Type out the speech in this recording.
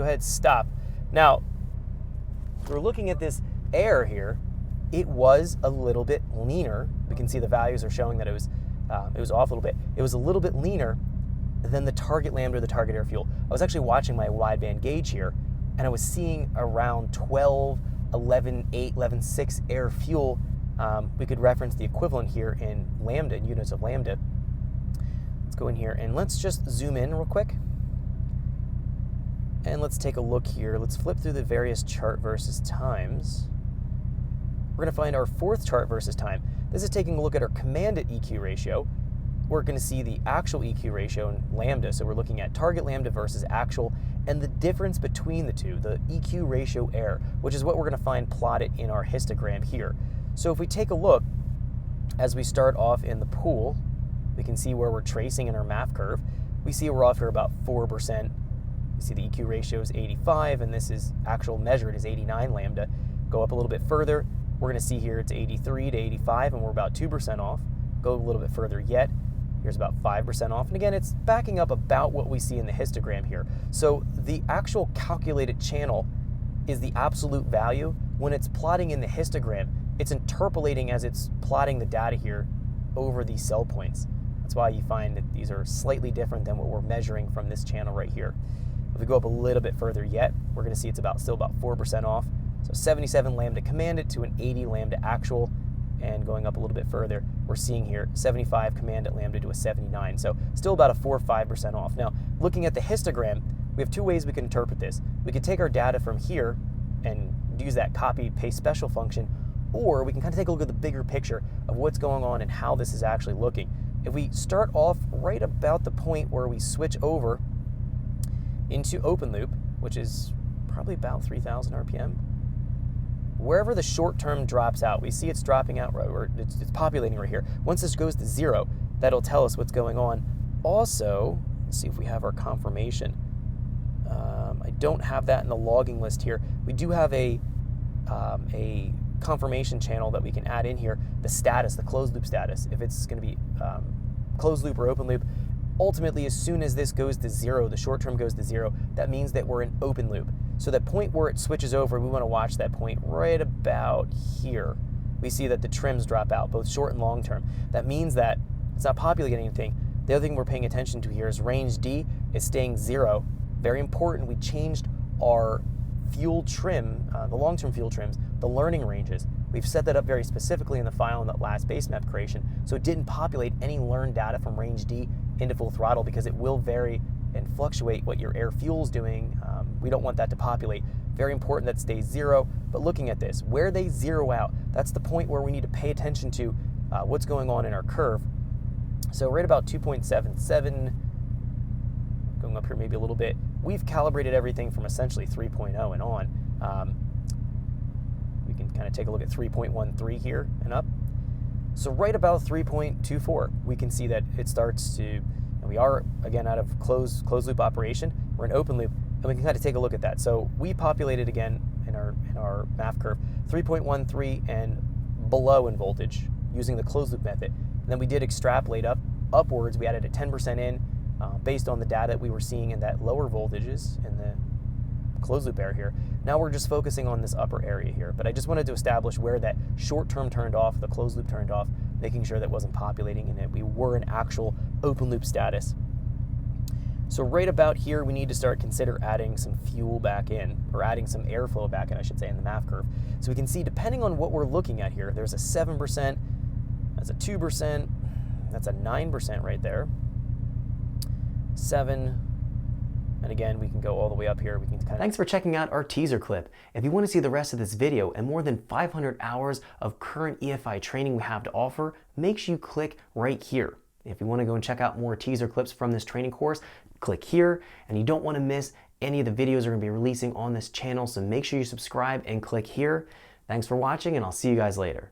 ahead, stop. Now, we're looking at this air here. It was a little bit leaner. We can see the values are showing that it was off a little bit. It was a little bit leaner than the target lambda, the target air fuel. I was actually watching my wideband gauge here, and I was seeing around 12, 11.8, 11.6 air fuel. We could reference the equivalent here in lambda, in units of lambda. Let's go in here and let's just zoom in real quick. And let's take a look here. Let's flip through the various chart versus times. We're going to find our fourth chart versus time. This is taking a look at our commanded EQ ratio. We're going to see the actual EQ ratio in lambda. So we're looking at target lambda versus actual, and the difference between the two, the EQ ratio error, which is what we're going to find plotted in our histogram here. So if we take a look, as we start off in the pool, we can see where we're tracing in our MAF curve. We see we're off here about 4%. You see the EQ ratio is 85, and this is actual measured is 89 lambda. Go up a little bit further. We're going to see here it's 83 to 85, and we're about 2% off. Go a little bit further yet. Here's about 5% off. And again, it's backing up about what we see in the histogram here. So the actual calculated channel is the absolute value. When it's plotting in the histogram, it's interpolating as it's plotting the data here over these cell points. That's why you find that these are slightly different than what we're measuring from this channel right here. If we go up a little bit further yet, we're going to see it's still about 4% off. So 77 lambda commanded to an 80 lambda actual, and going up a little bit further, we're seeing here 75 commanded lambda to a 79. So still about a 4 or 5% off. Now, looking at the histogram, we have two ways we can interpret this. We could take our data from here and use that copy paste special function, or we can kind of take a look at the bigger picture of what's going on and how this is actually looking. If we start off right about the point where we switch over into open loop, which is probably about 3,000 RPM, wherever the short term drops out, we see it's dropping out, or it's populating right here. Once this goes to 0, that'll tell us what's going on. Also, let's see if we have our confirmation. I don't have that in the logging list here. We do have a confirmation channel that we can add in here, the status, the closed loop status, if it's going to be closed loop or open loop. Ultimately, as soon as this goes to 0, the short term goes to 0, that means that we're in open loop. So that point where it switches over, we want to watch that point right about here. We see that the trims drop out, both short and long term. That means that it's not populating anything. The other thing we're paying attention to here is range D is staying 0. Very important, we changed our fuel trim, the long-term fuel trims, the learning ranges. We've set that up very specifically in the file in that last base map creation, so it didn't populate any learned data from range D into full throttle, because it will vary and fluctuate what your air fuel's doing. We don't want that to populate. Very important that stays 0, but looking at this, where they zero out, that's the point where we need to pay attention to what's going on in our curve. So right about 2.77, going up here maybe a little bit, we've calibrated everything from essentially 3.0 and on. We can kind of take a look at 3.13 here and up. So right about 3.24, we can see that it starts to, and we are again out of closed loop operation. We're in open loop, and we can kind of take a look at that. So we populated again in our MAF curve 3.13 and below in voltage using the closed loop method. And then we did extrapolate upwards. We added a 10% in based on the data we were seeing in that lower voltages in the closed loop area here. Now we're just focusing on this upper area here, but I just wanted to establish where that short term turned off, the closed loop turned off, making sure that wasn't populating and that we were in actual open loop status. So right about here, we need to start consider adding some fuel back in, or adding some airflow back in, I should say, in the MAF curve. So we can see, depending on what we're looking at here, there's a 7%, that's a 2%, that's a 9% right there, 7, and again, we can go all the way up here. We can kind of... Thanks for checking out our teaser clip. If you want to see the rest of this video and more than 500 hours of current EFI training we have to offer, make sure you click right here. If you want to go and check out more teaser clips from this training course, click here, and you don't want to miss any of the videos we're going to be releasing on this channel, so make sure you subscribe and click here. Thanks for watching, and I'll see you guys later.